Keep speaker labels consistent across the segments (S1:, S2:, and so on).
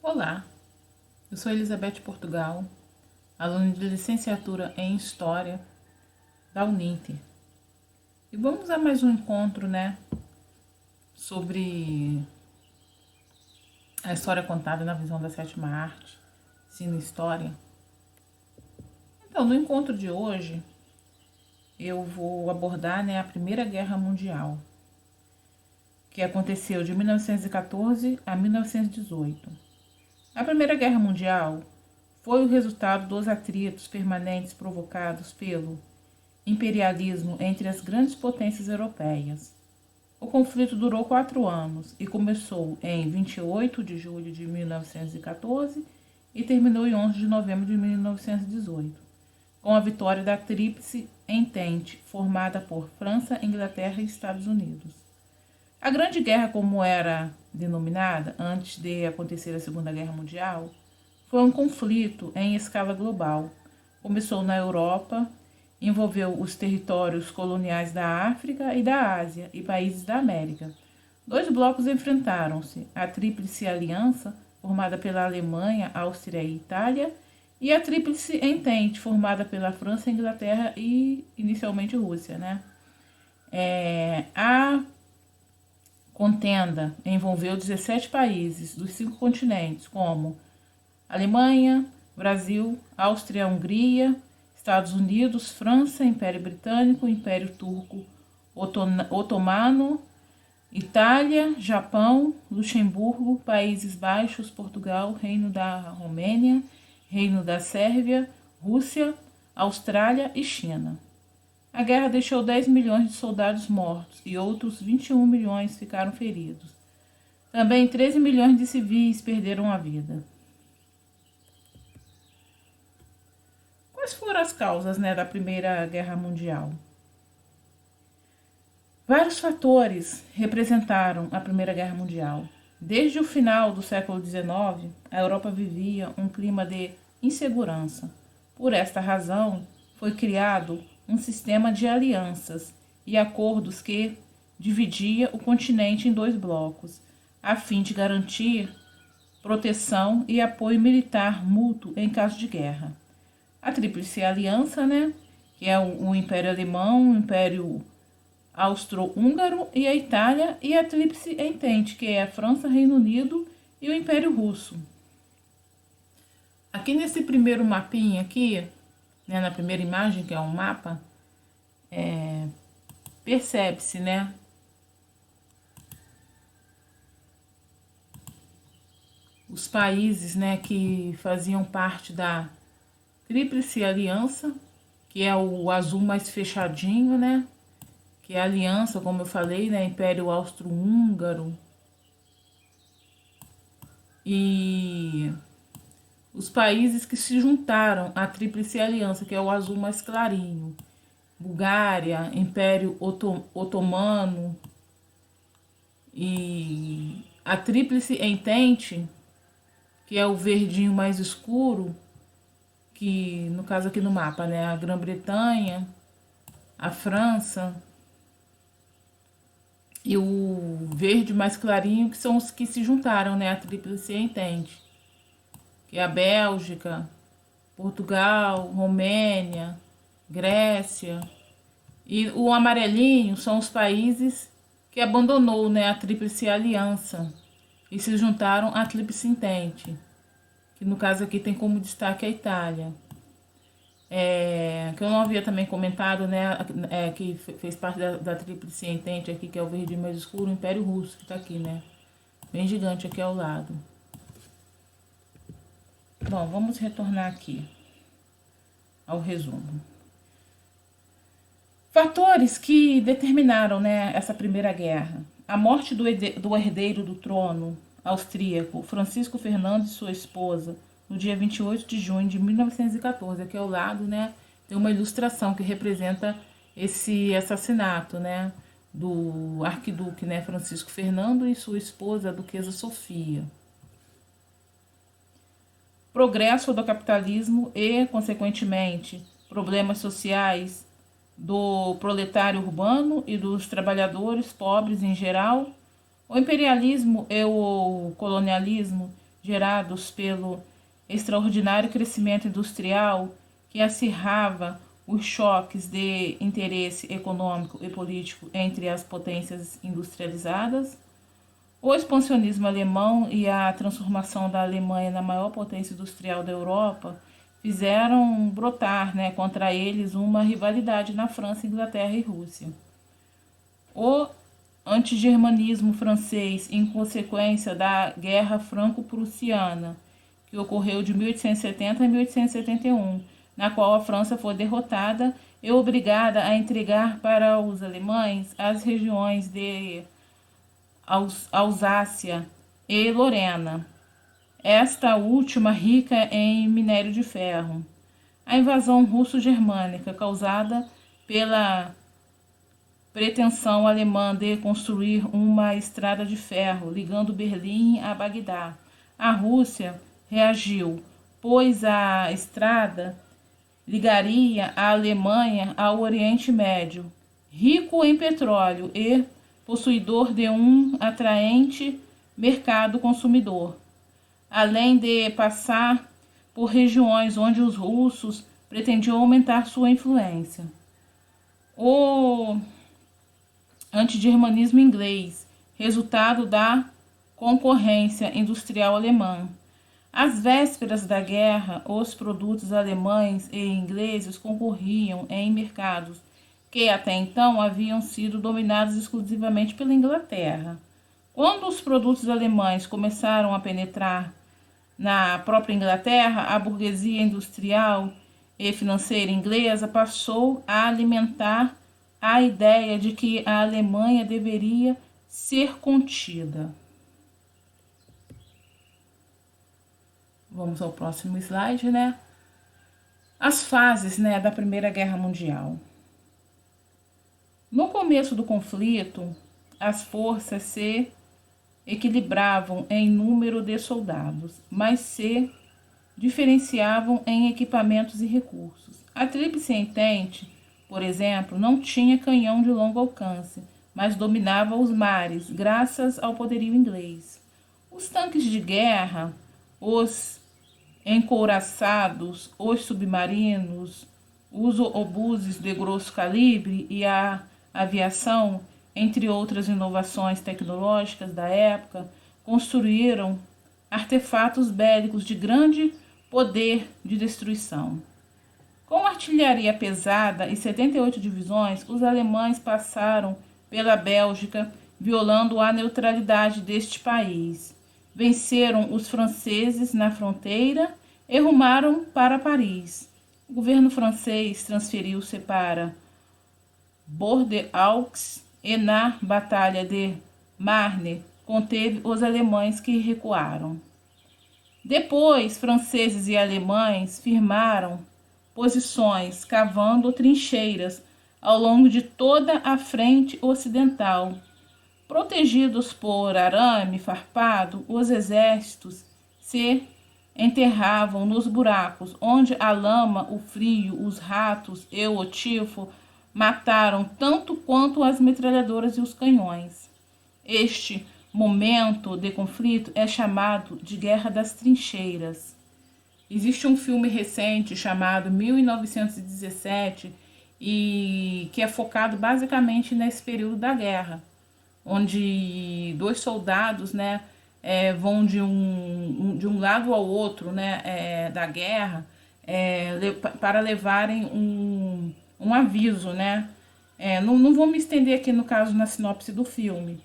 S1: Olá, eu sou Elizabeth Portugal, aluna de licenciatura em História da Uninter. E vamos a mais um encontro, sobre a história contada na visão da sétima arte, ensino história. Então, no encontro de hoje, eu vou abordar, a Primeira Guerra Mundial, que aconteceu de 1914 a 1918. A Primeira Guerra Mundial foi o resultado dos atritos permanentes provocados pelo imperialismo entre as grandes potências europeias. O conflito durou 4 anos e começou em 28 de julho de 1914 e terminou em 11 de novembro de 1918, com a vitória da Tríplice Entente, formada por França, Inglaterra e Estados Unidos. A Grande Guerra, como era denominada antes de acontecer a Segunda Guerra Mundial, foi um conflito em escala global. Começou na Europa, envolveu os territórios coloniais da África e da Ásia e países da América. 2 blocos enfrentaram-se: a Tríplice Aliança, formada pela Alemanha, Áustria e Itália, e a Tríplice Entente, formada pela França, Inglaterra e inicialmente Rússia. A contenda envolveu 17 países dos 5 continentes, como Alemanha, Brasil, Áustria, Hungria, Estados Unidos, França, Império Britânico, Império Turco Otomano, Itália, Japão, Luxemburgo, Países Baixos, Portugal, Reino da Romênia, Reino da Sérvia, Rússia, Austrália e China. A guerra deixou 10 milhões de soldados mortos e outros 21 milhões ficaram feridos. Também 13 milhões de civis perderam a vida. Quais foram as causas da Primeira Guerra Mundial? Vários fatores representaram a Primeira Guerra Mundial. Desde o final do século XIX, a Europa vivia um clima de insegurança. Por esta razão, foi criado um sistema de alianças e acordos que dividia o continente em 2 blocos, a fim de garantir proteção e apoio militar mútuo em caso de guerra. A Tríplice Aliança, que é o Império Alemão, o Império Austro-Húngaro e a Itália, e a Tríplice Entente, que é a França, Reino Unido e o Império Russo. Aqui nesse primeiro mapinha aqui, na primeira imagem, que é um mapa, percebe-se, os países, que faziam parte da Tríplice Aliança, que é o azul mais fechadinho, que é a aliança, como eu falei, Império Austro-Húngaro e os países que se juntaram à Tríplice Aliança, que é o azul mais clarinho: Bulgária, Império Otomano e a Tríplice Entente, que é o verdinho mais escuro, que no caso aqui no mapa, a Grã-Bretanha, a França, e o verde mais clarinho, que são os que se juntaram, à Tríplice Entente, que é a Bélgica, Portugal, Romênia, Grécia. E o amarelinho são os países que abandonou, a Tríplice Aliança e se juntaram à Tríplice Entente, que no caso aqui tem como destaque a Itália. Que eu não havia também comentado, que fez parte da Tríplice Entente aqui, que é o verde mais escuro, o Império Russo, que está aqui, bem gigante aqui ao lado. Bom, vamos retornar aqui ao resumo. Fatores que determinaram, essa Primeira Guerra: a morte do herdeiro do trono austríaco, Francisco Fernando, e sua esposa, no dia 28 de junho de 1914. Aqui ao lado, tem uma ilustração que representa esse assassinato, do arquiduque, Francisco Fernando, e sua esposa, a duquesa Sofia. Progresso do capitalismo e, consequentemente, problemas sociais do proletário urbano e dos trabalhadores pobres em geral. O imperialismo e o colonialismo gerados pelo extraordinário crescimento industrial que acirrava os choques de interesse econômico e político entre as potências industrializadas, o expansionismo alemão e a transformação da Alemanha na maior potência industrial da Europa fizeram brotar, contra eles uma rivalidade na França, Inglaterra e Rússia. O antigermanismo francês, em consequência da Guerra Franco-Prussiana, que ocorreu de 1870 a 1871, na qual a França foi derrotada e obrigada a entregar para os alemães as regiões de Alsácia e Lorena, esta última rica em minério de ferro. A invasão russo-germânica, causada pela pretensão alemã de construir uma estrada de ferro ligando Berlim a Bagdá. A Rússia reagiu, pois a estrada ligaria a Alemanha ao Oriente Médio, rico em petróleo e possuidor de um atraente mercado consumidor, além de passar por regiões onde os russos pretendiam aumentar sua influência. O antigermanismo inglês, resultado da concorrência industrial alemã. Às vésperas da guerra, os produtos alemães e ingleses concorriam em mercados que até então haviam sido dominados exclusivamente pela Inglaterra. Quando os produtos alemães começaram a penetrar na própria Inglaterra, a burguesia industrial e financeira inglesa passou a alimentar a ideia de que a Alemanha deveria ser contida. Vamos ao próximo slide, As fases, da Primeira Guerra Mundial. No começo do conflito, as forças se equilibravam em número de soldados, mas se diferenciavam em equipamentos e recursos. A Tríplice Entente, por exemplo, não tinha canhão de longo alcance, mas dominava os mares, graças ao poderio inglês. Os tanques de guerra, os encouraçados, os submarinos, os obuses de grosso calibre e a aviação, entre outras inovações tecnológicas da época, construíram artefatos bélicos de grande poder de destruição. Com artilharia pesada e 78 divisões, os alemães passaram pela Bélgica, violando a neutralidade deste país. Venceram os franceses na fronteira e rumaram para Paris. O governo francês transferiu-se para Bordeaux e na Batalha de Marne conteve os alemães que recuaram. Depois, franceses e alemães firmaram posições, cavando trincheiras ao longo de toda a frente ocidental. Protegidos por arame farpado, os exércitos se enterravam nos buracos, onde a lama, o frio, os ratos e o tifo mataram tanto quanto as metralhadoras e os canhões. Este momento de conflito é chamado de Guerra das Trincheiras. Existe um filme recente chamado 1917 e que é focado basicamente nesse período da guerra, onde dois soldados, vão de um lado ao outro, da guerra, para levarem um aviso, não vou me estender aqui no caso na sinopse do filme.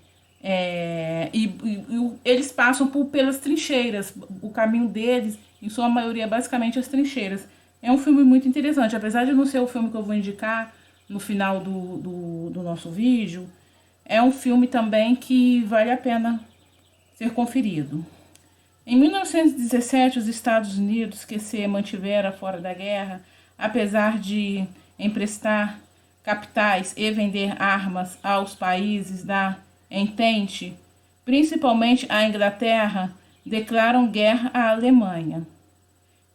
S1: Eles passam pelas trincheiras, o caminho deles, em sua maioria, basicamente as trincheiras. É um filme muito interessante, apesar de não ser o filme que eu vou indicar no final do nosso vídeo. É um filme também que vale a pena ser conferido. Em 1917, os Estados Unidos, que se mantiveram fora da guerra, apesar de emprestar capitais e vender armas aos países da Entente, principalmente a Inglaterra, declaram guerra à Alemanha.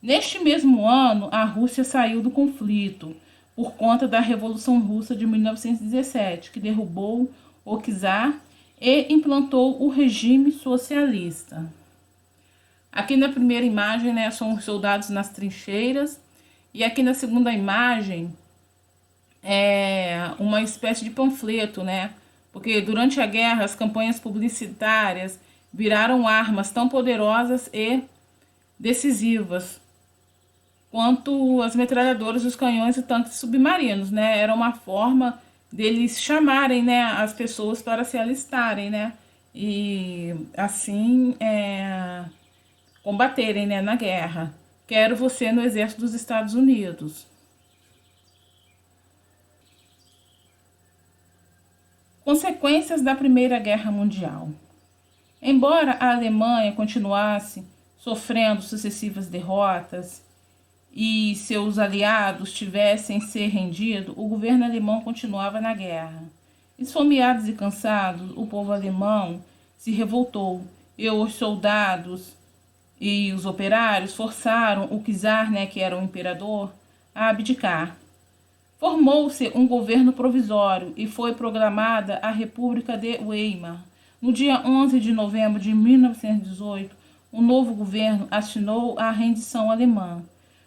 S1: Neste mesmo ano, a Rússia saiu do conflito por conta da Revolução Russa de 1917, que derrubou o czar e implantou o regime socialista. Aqui na primeira imagem, né, são os soldados nas trincheiras, e aqui na segunda imagem é uma espécie de panfleto, né? Porque durante a guerra as campanhas publicitárias viraram armas tão poderosas e decisivas quanto as metralhadoras, os canhões e tanques submarinos, né? Era uma forma deles chamarem, né, as pessoas para se alistarem, né? E assim combaterem, né, na guerra. Quero você no exército dos Estados Unidos. Consequências da Primeira Guerra Mundial. Embora a Alemanha continuasse sofrendo sucessivas derrotas e seus aliados tivessem se rendido, o governo alemão continuava na guerra. Esfomeados e cansados, o povo alemão se revoltou e os soldados e os operários forçaram o czar, né, que era o imperador, a abdicar. Formou-se um governo provisório e foi proclamada a República de Weimar. No dia 11 de novembro de 1918, o novo governo assinou a rendição alemã.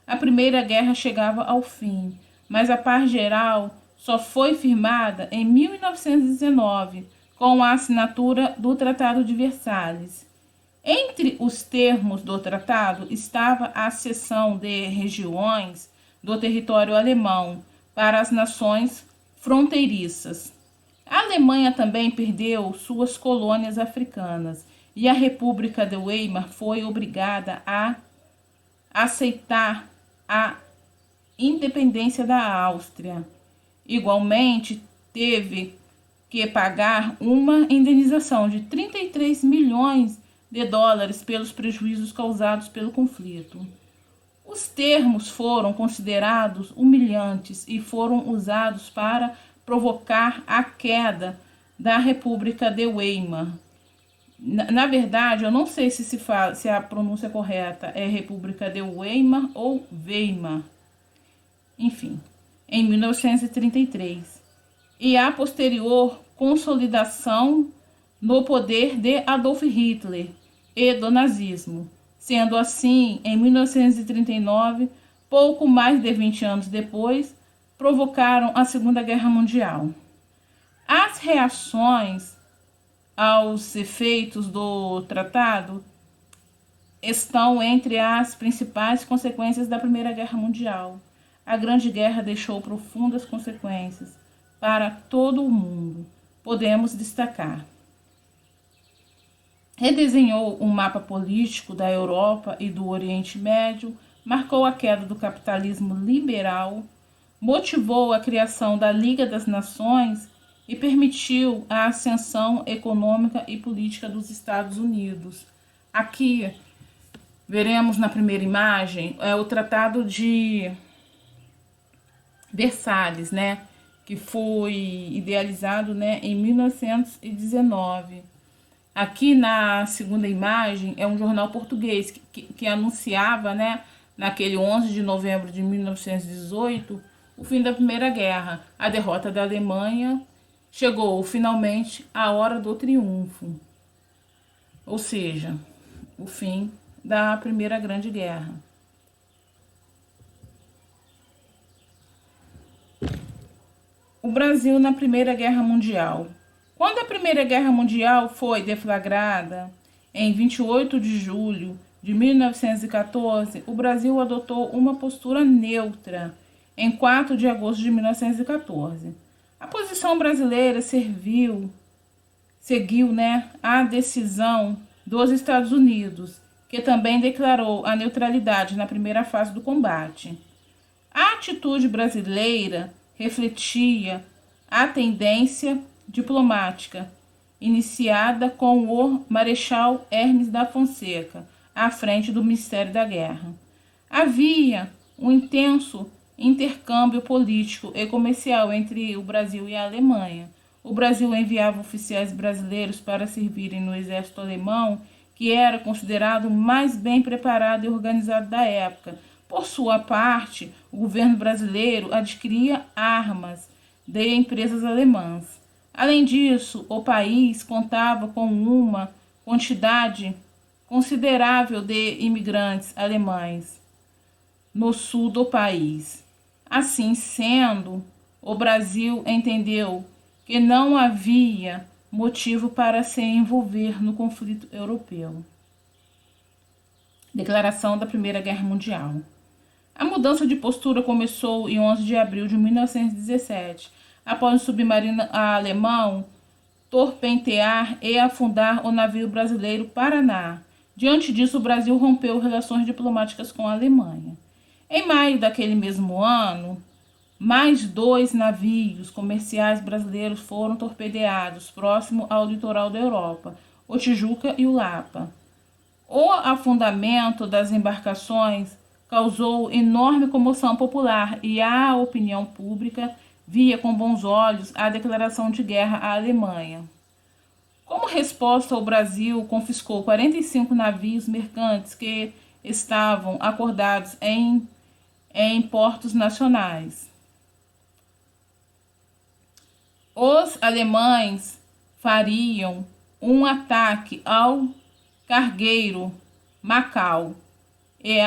S1: A Primeira Guerra chegava ao fim, mas a paz geral só foi firmada em 1919, com a assinatura do Tratado de Versalhes. Entre os termos do tratado estava a cessão de regiões do território alemão para as nações fronteiriças. A Alemanha também perdeu suas colônias africanas e a República de Weimar foi obrigada a aceitar a independência da Áustria. Igualmente, teve que pagar uma indenização de 33 milhões de dólares pelos prejuízos causados pelo conflito. Os termos foram considerados humilhantes e foram usados para provocar a queda da República de Weimar. Na verdade, eu não sei se a pronúncia correta é República de Weimar ou Weimar. Enfim, em 1933. E a posterior consolidação no poder de Adolf Hitler e do nazismo. Sendo assim, em 1939, pouco mais de 20 anos depois, provocaram a Segunda Guerra Mundial. As reações aos efeitos do tratado estão entre as principais consequências da Primeira Guerra Mundial. A Grande Guerra deixou profundas consequências para todo o mundo. Podemos destacar: redesenhou o mapa político da Europa e do Oriente Médio, marcou a queda do capitalismo liberal, motivou a criação da Liga das Nações e permitiu a ascensão econômica e política dos Estados Unidos. Aqui veremos na primeira imagem o Tratado de Versalhes, né, que foi idealizado, né, em 1919. Aqui na segunda imagem é um jornal português que anunciava, né, naquele 11 de novembro de 1918, o fim da Primeira Guerra, a derrota da Alemanha. Chegou finalmente a hora do triunfo, ou seja, o fim da Primeira Grande Guerra. O Brasil na Primeira Guerra Mundial. Quando a Primeira Guerra Mundial foi deflagrada, em 28 de julho de 1914, o Brasil adotou uma postura neutra em 4 de agosto de 1914. A posição brasileira seguiu, né, a decisão dos Estados Unidos, que também declarou a neutralidade na primeira fase do combate. A atitude brasileira refletia a tendência diplomática iniciada com o Marechal Hermes da Fonseca à frente do Ministério da Guerra. Havia um intenso intercâmbio político e comercial entre o Brasil e a Alemanha. O Brasil enviava oficiais brasileiros para servirem no exército alemão, que era considerado o mais bem preparado e organizado da época. Por sua parte, o governo brasileiro adquiria armas de empresas alemãs. Além disso, o país contava com uma quantidade considerável de imigrantes alemães no sul do país. Assim sendo, o Brasil entendeu que não havia motivo para se envolver no conflito europeu. Declaração da Primeira Guerra Mundial. A mudança de postura começou em 11 de abril de 1917, após o submarino alemão torpedear e afundar o navio brasileiro Paraná. Diante disso, o Brasil rompeu relações diplomáticas com a Alemanha. Em maio daquele mesmo ano, mais 2 navios comerciais brasileiros foram torpedeados próximo ao litoral da Europa, o Tijuca e o Lapa. O afundamento das embarcações causou enorme comoção popular e a opinião pública via com bons olhos a declaração de guerra à Alemanha. Como resposta, o Brasil confiscou 45 navios mercantes que estavam acordados em portos nacionais. Os alemães fariam um ataque ao cargueiro Macau e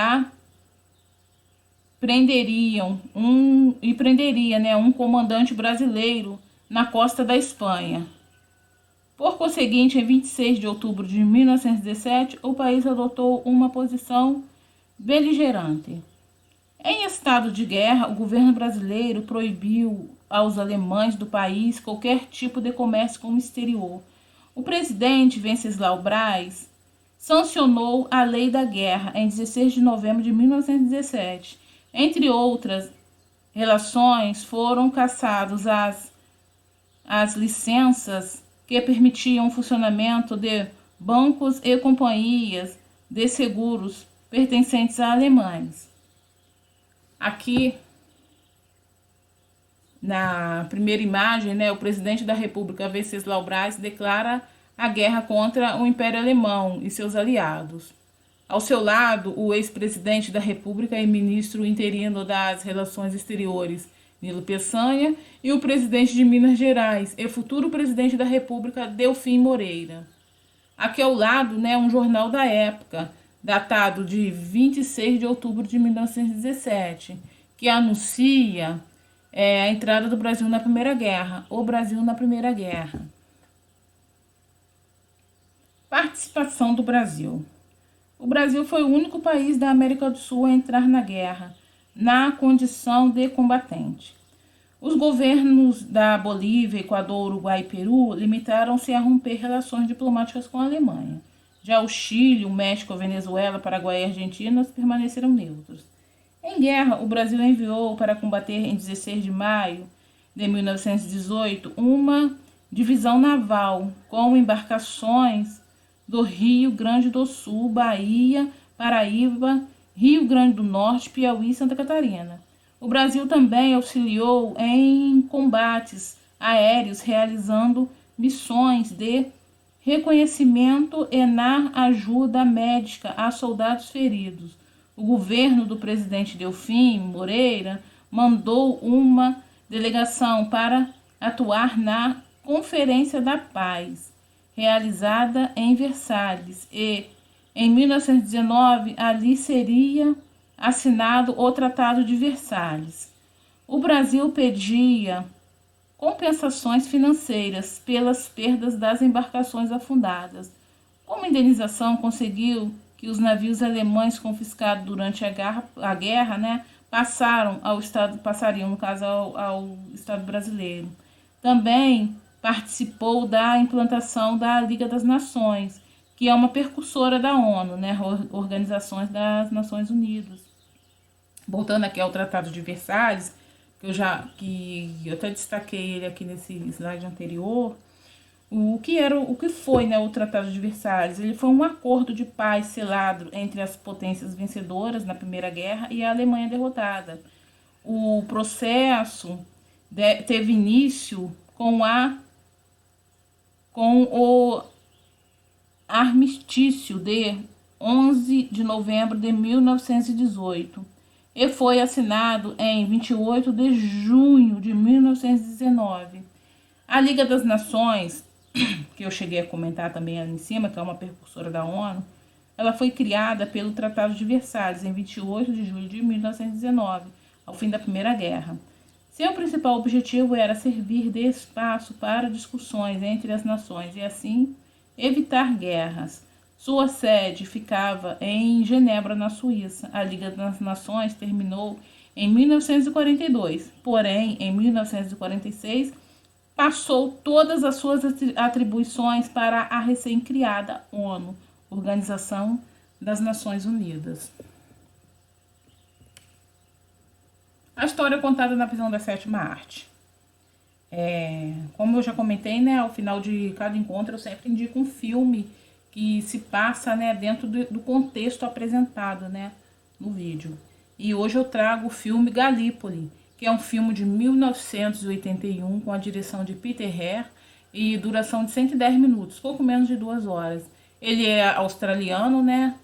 S1: prenderiam um comandante brasileiro na costa da Espanha. Por conseguinte, em 26 de outubro de 1917, o país adotou uma posição beligerante. Em estado de guerra, o governo brasileiro proibiu aos alemães do país qualquer tipo de comércio com o exterior. O presidente Venceslau Braz sancionou a Lei da Guerra em 16 de novembro de 1917. Entre outras relações, foram cassadas as licenças que permitiam o funcionamento de bancos e companhias de seguros pertencentes a alemães. Aqui, na primeira imagem, o presidente da República, Venceslau Braz, declara a guerra contra o Império Alemão e seus aliados. Ao seu lado, o ex-presidente da República e ministro interino das Relações Exteriores, Nilo Peçanha, e o presidente de Minas Gerais e futuro presidente da República, Delfim Moreira. Aqui ao lado, um jornal da época, datado de 26 de outubro de 1917, que anuncia a entrada do Brasil na Primeira Guerra, o Brasil na Primeira Guerra. Participação do Brasil. O Brasil foi o único país da América do Sul a entrar na guerra, na condição de combatente. Os governos da Bolívia, Equador, Uruguai e Peru limitaram-se a romper relações diplomáticas com a Alemanha. Já o Chile, o México, a Venezuela, Paraguai e Argentina permaneceram neutros. Em guerra, o Brasil enviou para combater em 16 de maio de 1918 uma divisão naval com embarcações do Rio Grande do Sul, Bahia, Paraíba, Rio Grande do Norte, Piauí e Santa Catarina. O Brasil também auxiliou em combates aéreos, realizando missões de reconhecimento e na ajuda médica a soldados feridos. O governo do presidente Delfim Moreira mandou uma delegação para atuar na Conferência da Paz, realizada em Versalhes, e em 1919 ali seria assinado o Tratado de Versalhes. O Brasil pedia compensações financeiras pelas perdas das embarcações afundadas. Como indenização, conseguiu que os navios alemães confiscados durante a guerra, passariam, no caso, ao Estado brasileiro. Também participou da implantação da Liga das Nações, que é uma precursora da ONU, Organizações das Nações Unidas. Voltando aqui ao Tratado de Versalhes, que eu até destaquei ele aqui nesse slide anterior, o que foi o Tratado de Versalhes? Ele foi um acordo de paz selado entre as potências vencedoras na Primeira Guerra e a Alemanha derrotada. O processo teve início com o armistício de 11 de novembro de 1918 e foi assinado em 28 de junho de 1919. A Liga das Nações, que eu cheguei a comentar também ali em cima, que é uma precursora da ONU, Ela foi criada pelo Tratado de Versalhes, em 28 de julho de 1919, ao fim da Primeira Guerra. Seu principal objetivo era servir de espaço para discussões entre as nações e, assim, evitar guerras. Sua sede ficava em Genebra, na Suíça. A Liga das Nações terminou em 1942, porém, em 1946, passou todas as suas atribuições para a recém-criada ONU, Organização das Nações Unidas. A história é contada na visão da sétima arte. Como eu já comentei, né, ao final de cada encontro eu sempre indico um filme que se passa, né, dentro do contexto apresentado, né, no vídeo. E hoje eu trago o filme Galípoli, que é um filme de 1981 com a direção de Peter Hare e duração de 110 minutos, pouco menos de 2 horas. Ele é australiano, né?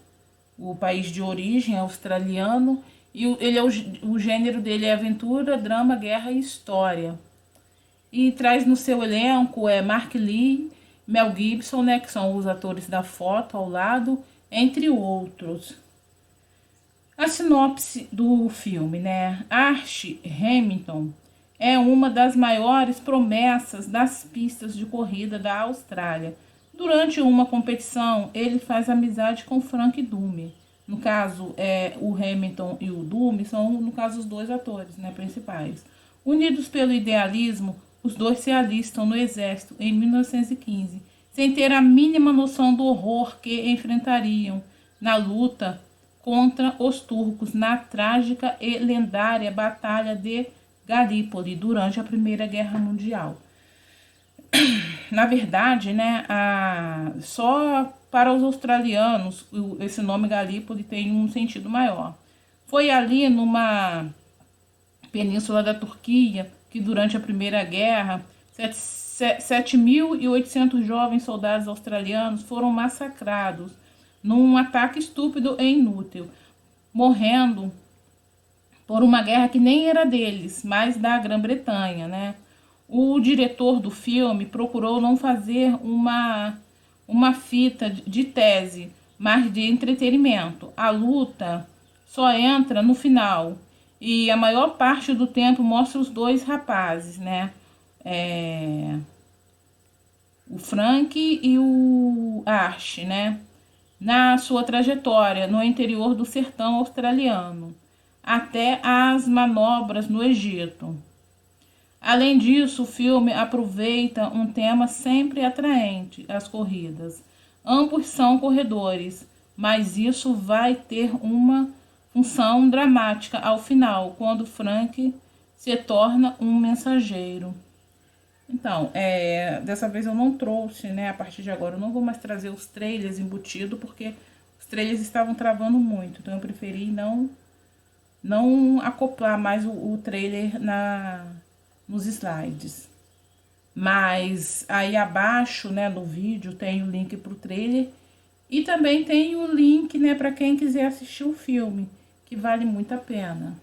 S1: O país de origem é australiano, e o gênero dele é aventura, drama, guerra e história. E traz no seu elenco Mark Lee, Mel Gibson, né, que são os atores da foto ao lado, entre outros. A sinopse do filme, né? Archie Hamilton é uma das maiores promessas das pistas de corrida da Austrália. Durante uma competição, ele faz amizade com Frank Dume. No caso, o Hamilton e o Dume são, no caso, os dois atores, né, principais. Unidos pelo idealismo, os dois se alistam no exército em 1915, sem ter a mínima noção do horror que enfrentariam na luta contra os turcos na trágica e lendária Batalha de Galípoli durante a Primeira Guerra Mundial. Na verdade, né, só para os australianos esse nome Galípoli tem um sentido maior. Foi ali numa península da Turquia que durante a Primeira Guerra 7.800 jovens soldados australianos foram massacrados num ataque estúpido e inútil, morrendo por uma guerra que nem era deles, mas da Grã-Bretanha, né? O diretor do filme procurou não fazer uma fita de tese, mas de entretenimento. A luta só entra no final e a maior parte do tempo mostra os dois rapazes, né? O Frank e o Archie, né? Na sua trajetória no interior do sertão australiano, até as manobras no Egito. Além disso, o filme aproveita um tema sempre atraente, as corridas. Ambos são corredores, mas isso vai ter uma função dramática ao final, quando Frank se torna um mensageiro. Então, dessa vez eu não trouxe, né, a partir de agora eu não vou mais trazer os trailers embutidos, porque os trailers estavam travando muito, então eu preferi não acoplar mais o trailer nos slides. Mas aí abaixo, né, no vídeo tem o link para o trailer e também tem o link, né, para quem quiser assistir o filme, que vale muito a pena.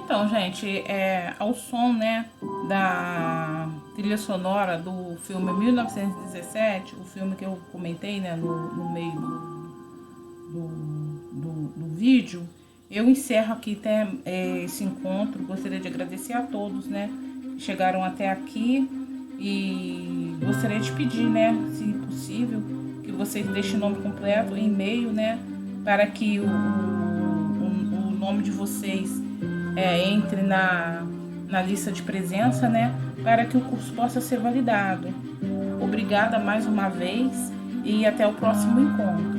S1: Então, gente, ao som, né, da trilha sonora do filme 1917, o filme que eu comentei, né, no meio do vídeo, eu encerro aqui até esse encontro. Gostaria de agradecer a todos, né, que chegaram até aqui, e gostaria de pedir, né, se possível, que vocês deixem o nome completo, e-mail, né, para que o nome de vocês entre na lista de presença, né, para que o curso possa ser validado. Obrigada mais uma vez e até o próximo encontro.